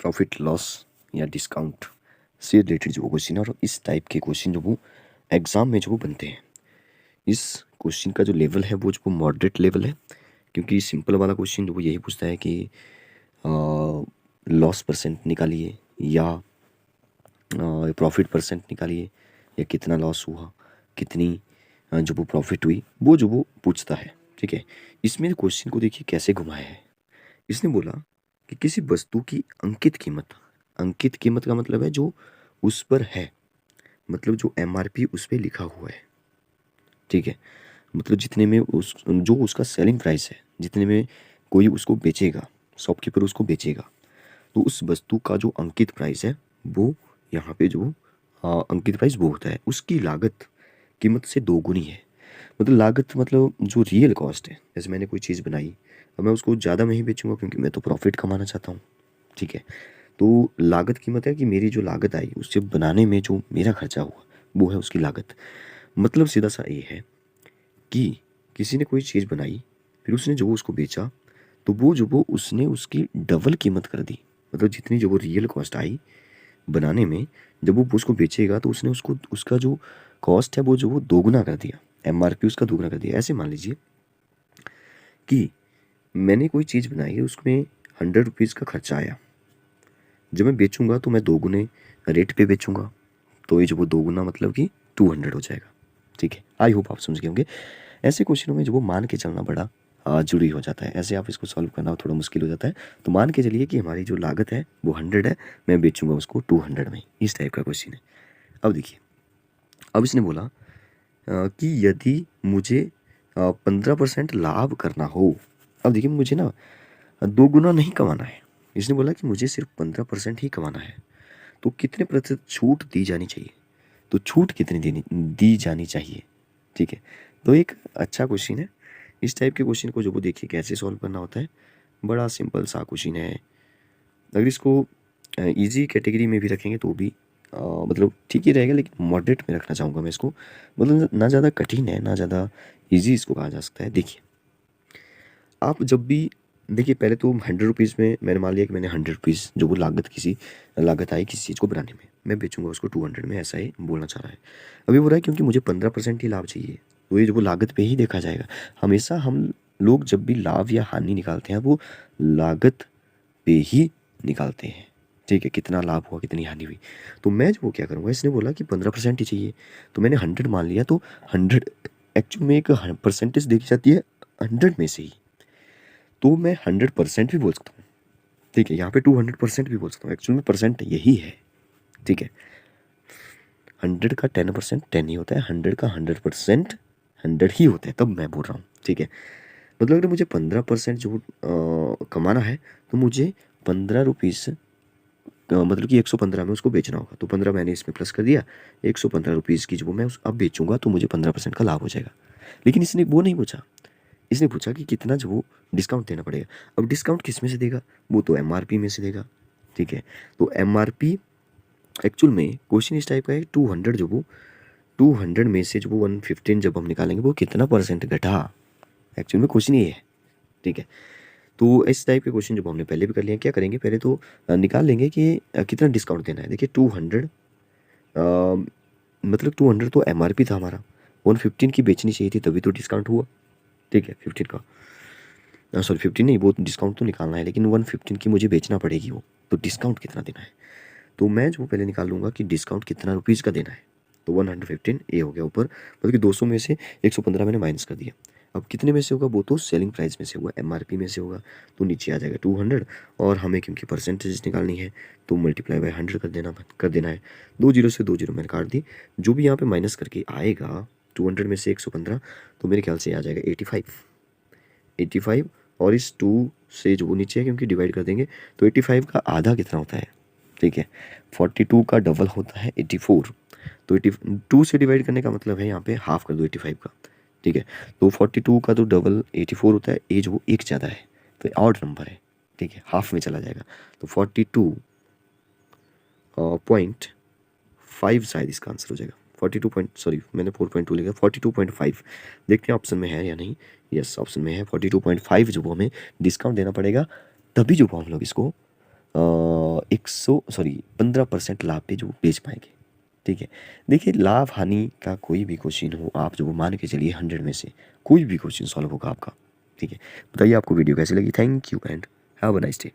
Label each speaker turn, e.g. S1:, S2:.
S1: Profit loss या discount से related जो क्वेश्चन है और इस टाइप के क्वेश्चन जो वो एग्ज़ाम में जो वो बनते हैं। इस क्वेश्चन का जो लेवल है वो जो वो मॉडरेट लेवल है, क्योंकि सिंपल वाला क्वेश्चन जो वो यही पूछता है कि लॉस परसेंट निकालिए या प्रॉफिट परसेंट निकालिए या कितना लॉस हुआ, कितनी जो वो प्रॉफिट हुई, वो जो वो पूछता है। ठीक है, इसमें क्वेश्चन को देखिए कैसे घुमाया है। इसने बोला कि किसी वस्तु की अंकित कीमत का मतलब है जो उस पर है, मतलब जो एमआरपी उस पर लिखा हुआ है। ठीक है, मतलब जितने में उस जो उसका सेलिंग प्राइस है, जितने में कोई उसको बेचेगा, शॉपकीपर उसको बेचेगा, तो उस वस्तु का जो अंकित प्राइस है वो यहाँ पे जो अंकित प्राइस वो होता है, उसकी लागत कीमत से दोगुनी है। मतलब लागत मतलब जो रियल कॉस्ट है, जैसे मैंने कोई चीज़ बनाई, अब मैं उसको ज़्यादा में ही बेचूंगा क्योंकि मैं तो प्रॉफिट कमाना चाहता हूँ। ठीक है, तो लागत कीमत है कि मेरी जो लागत आई उससे बनाने में जो मेरा खर्चा हुआ वो है उसकी लागत। मतलब सीधा सा ये है कि किसी ने कोई चीज़ बनाई, फिर उसने जो उसको बेचा, तो वो जो वो उसने उसकी डबल कीमत कर दी। मतलब जितनी जो वो रियल कॉस्ट आई बनाने में, जब वो उसको बेचेगा तो उसने उसको उसका जो कॉस्ट है वो जो वो दोगुना कर दिया, एमआरपी उसका दोगुना कर दिया। ऐसे मान लीजिए कि मैंने कोई चीज़ बनाई है, उसमें 100 रुपीज़ का खर्चा आया, जब मैं बेचूंगा तो मैं दोगुने रेट पे बेचूंगा, तो ये जो वो दोगुना मतलब कि 200 हो जाएगा। ठीक है, आई होप आप समझ गए होंगे। ऐसे क्वेश्चनों में जो वो मान के चलना बड़ा जरूरी हो जाता है। ऐसे आप इसको सॉल्व करना थोड़ा मुश्किल हो जाता है। तो मान के चलिए कि हमारी जो लागत है वो 100 है, मैं बेचूंगा उसको 200 में। इस टाइप का क्वेश्चन है। अब देखिए, अब इसने बोला कि यदि मुझे 15% लाभ करना हो। अब देखिए, मुझे ना दो गुना नहीं कमाना है। इसने बोला कि मुझे सिर्फ 15% ही कमाना है, तो कितने प्रतिशत छूट दी जानी चाहिए। तो छूट कितनी देनी दी जानी चाहिए। ठीक है, तो एक अच्छा क्वेश्चन है। इस टाइप के क्वेश्चन को जो वो देखिए कैसे सॉल्व करना होता है। बड़ा सिंपल सा क्वेश्चन है। अगर इसको इजी कैटेगरी में भी रखेंगे तो भी मतलब ठीक ही रहेगा, लेकिन मॉडरेट में रखना चाहूँगा मैं इसको। मतलब ना ज़्यादा कठिन है ना ज़्यादा इजी इसको कहा जा सकता है। देखिए, आप जब भी देखिए, पहले तो 100 रुपीज़ में मैंने मान लिया कि मैंने 100 रुपीज़ जो वो लागत आई किसी चीज़ को बनाने में, मैं बेचूंगा उसको 200 में, ऐसा ही बोलना चाह रहा है। अभी बोल रहा है क्योंकि मुझे 15% ही लाभ चाहिए, तो ये जो वो लागत पे ही देखा जाएगा। हमेशा हम लोग जब भी लाभ या हानि निकालते हैं वो लागत पे ही निकालते हैं। ठीक है, कितना लाभ हुआ कितनी हानि हुई। तो मैं जो वो क्या करूँगा, इसने बोला कि 15% ही चाहिए, तो मैंने 100 मान लिया। तो 100 एक्चुअल में एक परसेंटेज देखी जाती है 100 में से ही, तो मैं 100% भी बोल सकता हूँ। ठीक है, यहाँ पे 200% भी बोल सकता हूँ। एक्चुअल में परसेंट यही है। ठीक है, 100 का 10% 10 ही होता है, 100 का 100% 100 ही होता है, तब मैं बोल रहा हूँ। ठीक है, मतलब अगर मुझे 15% जो कमाना है, तो मुझे 15 रुपीज़ मतलब कि 115 में उसको बेचना होगा। तो 15 मैंने इसमें प्लस कर दिया, 115 रुपीज़ की जो मैं उस अब बेचूंगा तो मुझे 15% का लाभ हो जाएगा। लेकिन इसने वो नहीं पूछा, इसने पूछा कि कितना जो वो डिस्काउंट देना पड़ेगा। अब डिस्काउंट किस में से देगा, वो तो एमआरपी में से देगा। ठीक है, तो एमआरपी एक्चुअल में क्वेश्चन इस टाइप का है। 200 जो वो 200 में से जो वो 115 जब हम निकालेंगे वो कितना परसेंट घटा, एक्चुअल में क्वेश्चन ये है। ठीक है, तो इस टाइप के क्वेश्चन जब हमने पहले भी कर लिए, क्या करेंगे पहले तो निकाल लेंगे कि कितना डिस्काउंट देना है। देखिए 200 मतलब 200 तो एमआरपी था हमारा, 115 की बेचनी चाहिए थी तभी तो डिस्काउंट हुआ। ठीक है, 15 का सॉरी 15 नहीं, वो डिस्काउंट तो निकालना है, लेकिन 115 की मुझे बेचना पड़ेगी वो, तो डिस्काउंट कितना देना है। तो मैं जो पहले निकाल लूँगा कि डिस्काउंट कितना रुपीज़ का देना है। तो 115 ए हो गया ऊपर, मतलब कि 200 में से 115 मैंने माइनस कर दिया। अब कितने में से होगा, वो तो सेलिंग प्राइस में से होगा, एमआरपी में से होगा, तो नीचे आ जाएगा 200। और हमें क्योंकि परसेंटेज निकालनी है तो मल्टीप्लाई बाय 100 कर देना है। 2 जीरो से 2 जीरो मैंने काट दी। जो भी यहाँ पे माइनस करके आएगा 200 में से 115, तो मेरे ख्याल से आ जाएगा 85। और इस 2 से जो वो नीचे है क्योंकि डिवाइड कर देंगे, तो 85 का आधा कितना होता है। ठीक है, 42 का डबल होता है 84। तो 82 से डिवाइड करने का मतलब है यहाँ पे हाफ कर दो 85 का। ठीक है, तो 42 का तो डबल 84 होता है, ए जो वो एक ज़्यादा है तो ऑड नंबर है। ठीक है, हाफ में चला जाएगा, तो 42.5 शायद इसका आंसर हो जाएगा। 42 पॉइंट सॉरी मैंने 4.2 लिखा, 42.5। देखते हैं ऑप्शन में है या नहीं। यस, ऑप्शन में है 42.5 जो वो हमें डिस्काउंट देना पड़ेगा, तभी जो वो हम लोग इसको 15% लाभ पे जो बेच पाएंगे। ठीक है, देखिए लाभ हानि का कोई भी क्वेश्चन हो, आप जो मान के चलिए 100 में से कोई भी क्वेश्चन सॉल्व होगा आपका। ठीक है, बताइए आपको वीडियो कैसी लगी। Thank you and have a nice day.